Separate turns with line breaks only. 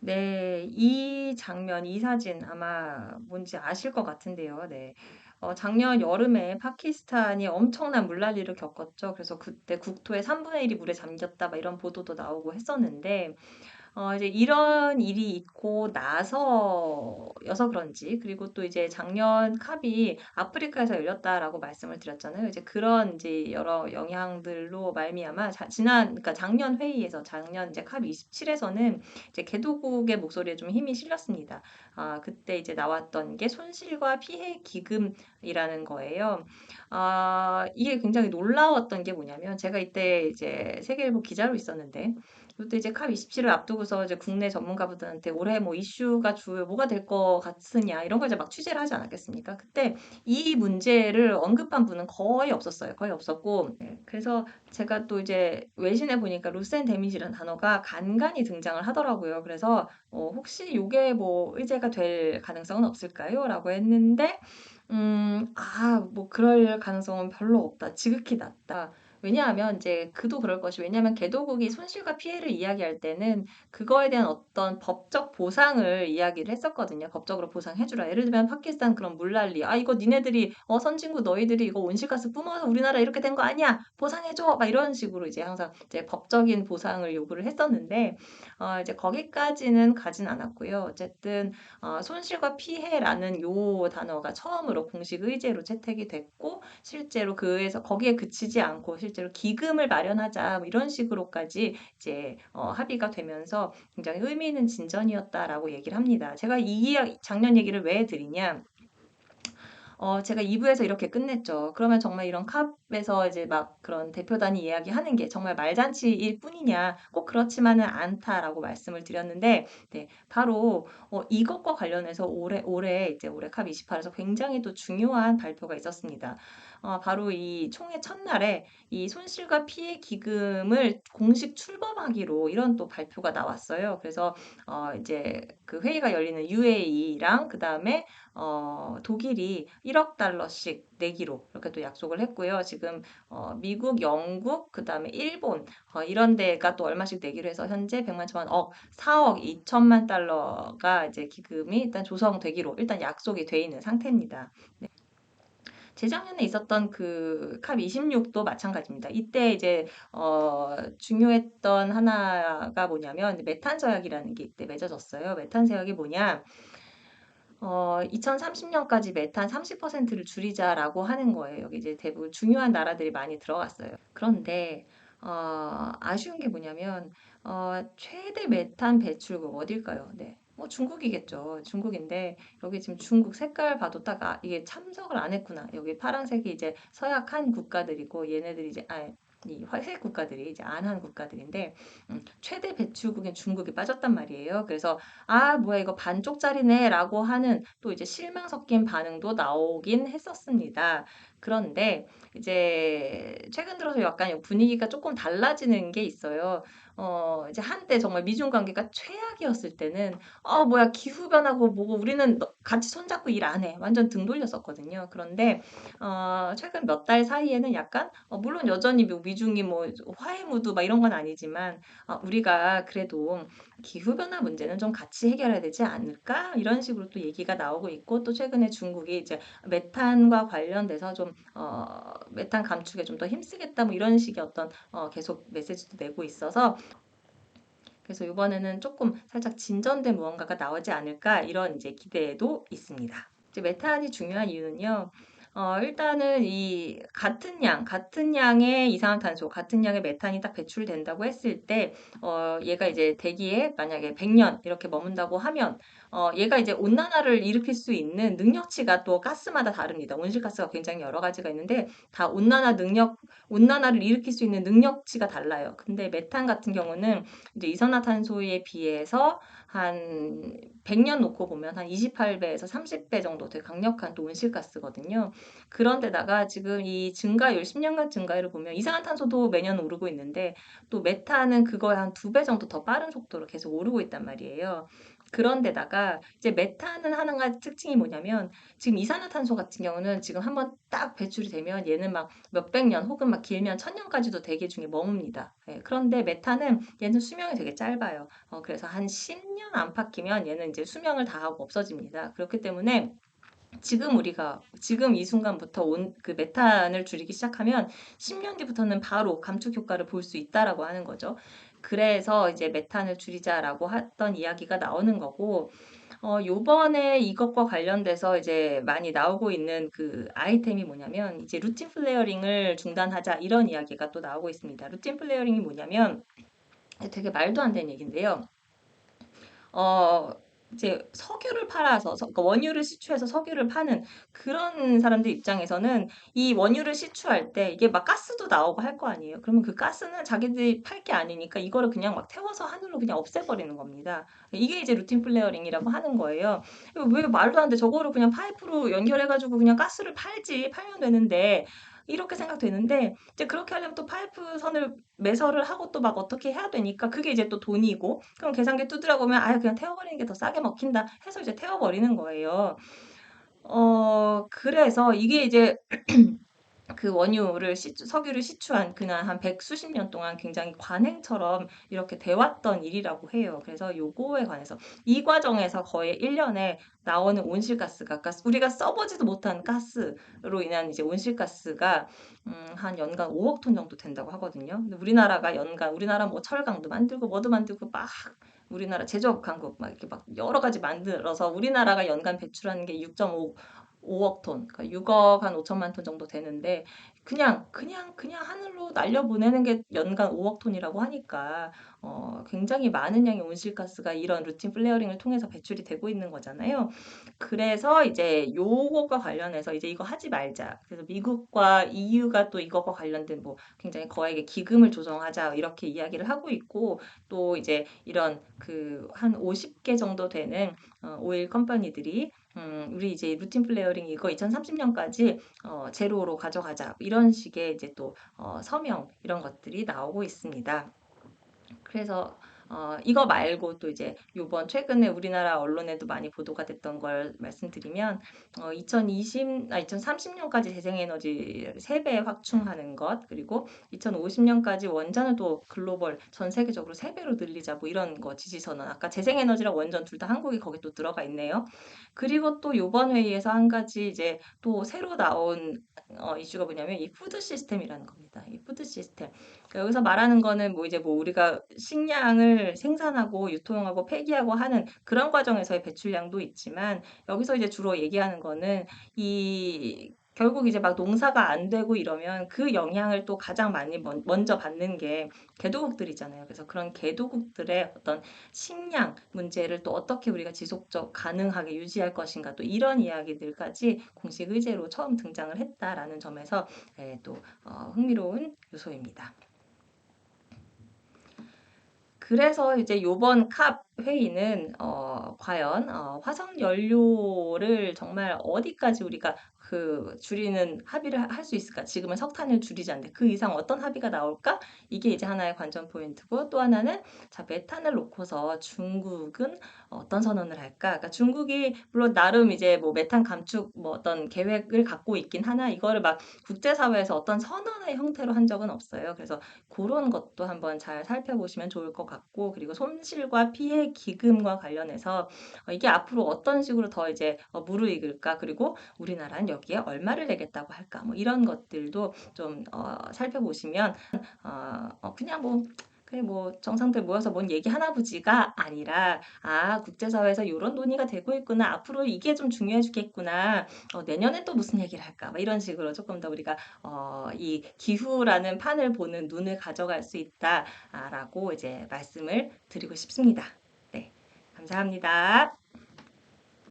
네. 이 장면, 이 사진 아마 뭔지 아실 것 같은데요. 네. 작년 여름에 파키스탄이 엄청난 물난리를 겪었죠. 그래서 그때 국토의 3분의 1이 물에 잠겼다 막 이런 보도도 나오고 했었는데 이제 이런 일이 있고 나서여서 그런지, 그리고 또 이제 작년 컵이 아프리카에서 열렸다라고 말씀을 드렸잖아요. 이제 그런 이제 여러 영향들로 말미암아 그러니까 작년 회의에서 작년 이제 컵 27에서는 이제 개도국의 목소리에 좀 힘이 실렸습니다. 그때 이제 나왔던 게 손실과 피해 기금이라는 거예요. 이게 굉장히 놀라웠던 게 뭐냐면 제가 이때 이제 세계일보 기자로 있었는데 그때 이제 컵 27을 앞두고서 이제 국내 전문가분들한테 올해 뭐 이슈가 주요 뭐가 될 것 같으냐 이런 걸 이제 막 취재를 하지 않았겠습니까? 그때 이 문제를 언급한 분은 거의 없었어요. 거의 없었고 네, 그래서 제가 또 이제 외신에 보니까 로스 앤 데미지라는 단어가 간간히 등장을 하더라고요. 그래서 혹시 요게 뭐 의제가 될 가능성은 없을까요? 라고 했는데 뭐 그럴 가능성은 별로 없다. 지극히 낮다. 왜냐하면 이제 그도 그럴 것이 왜냐하면 개도국이 손실과 피해를 이야기할 때는 그거에 대한 어떤 법적 보상을 이야기를 했었거든요. 법적으로 보상해 주라. 예를 들면 파키스탄 그런 물난리. 이거 니네들이 선진국 너희들이 이거 온실가스 뿜어서 우리나라 이렇게 된 거 아니야. 보상해 줘. 막 이런 식으로 이제 항상 이제 법적인 보상을 요구를 했었는데 이제 거기까지는 가진 않았고요. 어쨌든 손실과 피해라는 요 단어가 처음으로 공식 의제로 채택이 됐고 실제로 그에서 거기에 그치지 않고 실제로 기금을 마련하자 뭐 이런 식으로까지 이제 합의가 되면서 굉장히 의미 있는 진전이었다라고 얘기를 합니다. 제가 이 작년 얘기를 왜 드리냐? 제가 2부에서 이렇게 끝냈죠. 그러면 정말 이런 컵에서 이제 막 그런 대표단이 이야기하는 게 정말 말잔치일 뿐이냐? 꼭 그렇지만은 않다라고 말씀을 드렸는데, 네, 바로 이것과 관련해서 올해 이제 올해 컵 28에서 굉장히 또 중요한 발표가 있었습니다. 바로 이 총회 첫날에 이 손실과 피해 기금을 공식 출범하기로 이런 또 발표가 나왔어요. 그래서 이제 그 회의가 열리는 UAE랑 그다음에 독일이 1억 달러씩 내기로 이렇게 또 약속을 했고요. 지금 미국, 영국, 그다음에 일본 이런 데가 또 얼마씩 내기로 해서 현재 100만 천만 4억 2천만 달러가 이제 기금이 일단 조성되기로 일단 약속이 돼 있는 상태입니다. 네. 재작년에 있었던 그 컵 26도 마찬가지입니다. 이때 이제 중요했던 하나가 뭐냐면 메탄 저약이라는 게 이때 맺어졌어요. 메탄 저약이 뭐냐? 2030년까지 메탄 30%를 줄이자라고 하는 거예요. 여기 이제 대부분 중요한 나라들이 많이 들어갔어요. 그런데 아쉬운 게 뭐냐면 최대 메탄 배출국 어딜까요? 네. 중국이겠죠. 중국인데 여기 지금 중국 색깔 봐도 딱 이게 참석을 안 했구나. 여기 파란색이 이제 서약한 국가들이고 얘네들이 이제 이 회색 국가들이 이제 안 한 국가들인데 최대 배출국인 중국이 빠졌단 말이에요. 그래서 뭐야 이거 반쪽짜리네라고 하는 또 이제 실망 섞인 반응도 나오긴 했었습니다. 그런데 이제 최근 들어서 약간 분위기가 조금 달라지는 게 있어요. 이제 한때 정말 미중 관계가 최악이었을 때는 뭐야 기후 변하고 뭐고 우리는 같이 손잡고 일 안 해. 완전 등 돌렸었거든요. 그런데 최근 몇 달 사이에는 약간 물론 여전히 뭐 미중이 뭐 화해 무드 막 이런 건 아니지만 우리가 그래도 기후변화 문제는 좀 같이 해결해야 되지 않을까? 이런 식으로 또 얘기가 나오고 있고, 또 최근에 중국이 이제 메탄과 관련돼서 좀, 메탄 감축에 좀 더 힘쓰겠다, 뭐 이런 식의 어떤, 계속 메시지도 내고 있어서, 그래서 이번에는 조금 살짝 진전된 무언가가 나오지 않을까, 이런 이제 기대도 있습니다. 이제 메탄이 중요한 이유는요. 일단은 이 같은 양의 이산화탄소, 같은 양의 메탄이 딱 배출된다고 했을 때, 얘가 이제 대기에 만약에 100년 이렇게 머문다고 하면, 얘가 이제 온난화를 일으킬 수 있는 능력치가 또 가스마다 다릅니다. 온실가스가 굉장히 여러 가지가 있는데, 다 온난화를 일으킬 수 있는 능력치가 달라요. 근데 메탄 같은 경우는 이제 이산화탄소에 비해서 한 100년 놓고 보면 한 28배에서 30배 정도 되게 강력한 또 온실가스거든요. 그런데다가 지금 이 증가율, 10년간 증가율을 보면 이산화탄소도 매년 오르고 있는데 또 메탄은 그거에 한 2배 정도 더 빠른 속도로 계속 오르고 있단 말이에요. 그런데다가 이제 메탄은 하는 가지 특징이 뭐냐면 지금 이산화탄소 같은 경우는 지금 한번 딱 배출이 되면 얘는 막 몇백 년 혹은 막 길면 천 년까지도 대기 중에 머뭅니다. 예, 그런데 메탄은 얘는 수명이 되게 짧아요. 그래서 한 10년 안팎이면 얘는 이제 수명을 다하고 없어집니다. 그렇기 때문에 지금 이 순간부터 온 그 메탄을 줄이기 시작하면 10년 뒤부터는 바로 감축 효과를 볼 수 있다라고 하는 거죠. 그래서 이제 메탄을 줄이자라고 했던 이야기가 나오는 거고, 요번에 이것과 관련돼서 이제 많이 나오고 있는 그 아이템이 뭐냐면, 이제 루틴 플레어링을 중단하자 이런 이야기가 또 나오고 있습니다. 루틴 플레어링이 뭐냐면 되게 말도 안 되는 얘기인데요. 어, 이제 석유를 팔아서, 그러니까 원유를 시추해서 석유를 파는 그런 사람들 입장에서는 이 원유를 시추할 때 이게 막 가스도 나오고 할 거 아니에요. 그러면 그 가스는 자기들이 팔 게 아니니까 이거를 그냥 막 태워서 하늘로 그냥 없애버리는 겁니다. 이게 이제 루틴 플레어링이라고 하는 거예요. 이거 왜 말도 안 돼. 저거를 그냥 파이프로 연결해가지고 그냥 가스를 팔면 되는데, 이렇게 생각되는데, 이제 그렇게 하려면 또 파이프 선을 매설을 하고 또 막 어떻게 해야 되니까 그게 이제 또 돈이고 그럼 계산기 두드려 보면 아예 그냥 태워버리는 게 더 싸게 먹힌다 해서 이제 태워버리는 거예요. 그래서 이게 이제 그 석유를 시추한 그날 한 백수십 년 동안 굉장히 관행처럼 이렇게 돼 왔던 일이라고 해요. 그래서 요거에 관해서 이 과정에서 거의 1년에 나오는 온실가스가, 그러니까 우리가 써보지도 못한 가스로 인한 이제 온실가스가 한 연간 5억 톤 정도 된다고 하거든요. 근데 우리나라 뭐 철강도 만들고 뭐도 만들고 막 우리나라 제조업 강국 막 이렇게 막 여러 가지 만들어서 우리나라가 연간 배출하는 게 6.5 5억 톤, 그러니까 6억 한 5천만 톤 정도 되는데 그냥 하늘로 날려보내는 게 연간 5억 톤이라고 하니까 굉장히 많은 양의 온실가스가 이런 루틴 플레어링을 통해서 배출이 되고 있는 거잖아요. 그래서 이제 요것과 관련해서 이제 이거 하지 말자. 그래서 미국과 EU가 또 이것과 관련된 뭐 굉장히 거액의 기금을 조성하자 이렇게 이야기를 하고 있고 또 이제 이런 그 한 50개 정도 되는 오일 컴퍼니들이 우리 이제 루틴 플레어링 이거 2030년까지 제로로 가져가자 이런 식의 이제 또 서명 이런 것들이 나오고 있습니다. 그래서 이거 말고 또 이제 요번 최근에 우리나라 언론에도 많이 보도가 됐던 걸 말씀드리면 2030년까지 재생에너지 3배 확충하는 것 그리고 2050년까지 원전을 또 글로벌 전 세계적으로 3배로 늘리자 뭐 이런 거 지지선언 아까 재생에너지랑 원전 둘 다 한국이 거기 또 들어가 있네요. 그리고 또 요번 회의에서 한 가지 이제 또 새로 나온 이슈가 뭐냐면 이 푸드 시스템이라는 겁니다. 이 푸드 시스템. 그러니까 여기서 말하는 거는 뭐 이제 뭐 우리가 식량을 생산하고 유통하고 폐기하고 하는 그런 과정에서의 배출량도 있지만 여기서 이제 주로 얘기하는 거는 이 결국 이제 막 농사가 안 되고 이러면 그 영향을 또 가장 많이 먼저 받는 게 개도국들이잖아요. 그래서 그런 개도국들의 어떤 식량 문제를 또 어떻게 우리가 지속적 가능하게 유지할 것인가 또 이런 이야기들까지 공식 의제로 처음 등장을 했다라는 점에서 또 흥미로운 요소입니다. 그래서 이제 요번 캅 회의는 과연 화석 연료를 정말 어디까지 우리가 그 줄이는 합의를 할 수 있을까? 지금은 석탄을 줄이지 않는데 그 이상 어떤 합의가 나올까? 이게 이제 하나의 관전 포인트고 또 하나는 자 메탄을 놓고서 중국은 어떤 선언을 할까? 그러니까 중국이 물론 나름 이제 뭐 메탄 감축 뭐 어떤 계획을 갖고 있긴 하나 이거를 막 국제사회에서 어떤 선언의 형태로 한 적은 없어요. 그래서 그런 것도 한번 잘 살펴보시면 좋을 것 같고, 그리고 손실과 피해 기금과 관련해서 이게 앞으로 어떤 식으로 더 이제 무르익을까, 그리고 우리나라는 여기에 얼마를 내겠다고 할까, 뭐 이런 것들도 좀 살펴보시면 그냥 뭐 그래 뭐 정상들 모여서 뭔 얘기하나 보지가 아니라 국제사회에서 이런 논의가 되고 있구나 앞으로 이게 좀 중요해지겠구나 내년에 또 무슨 얘기를 할까 뭐 이런 식으로 조금 더 우리가 이 기후라는 판을 보는 눈을 가져갈 수 있다라고 이제 말씀을 드리고 싶습니다. 네, 감사합니다.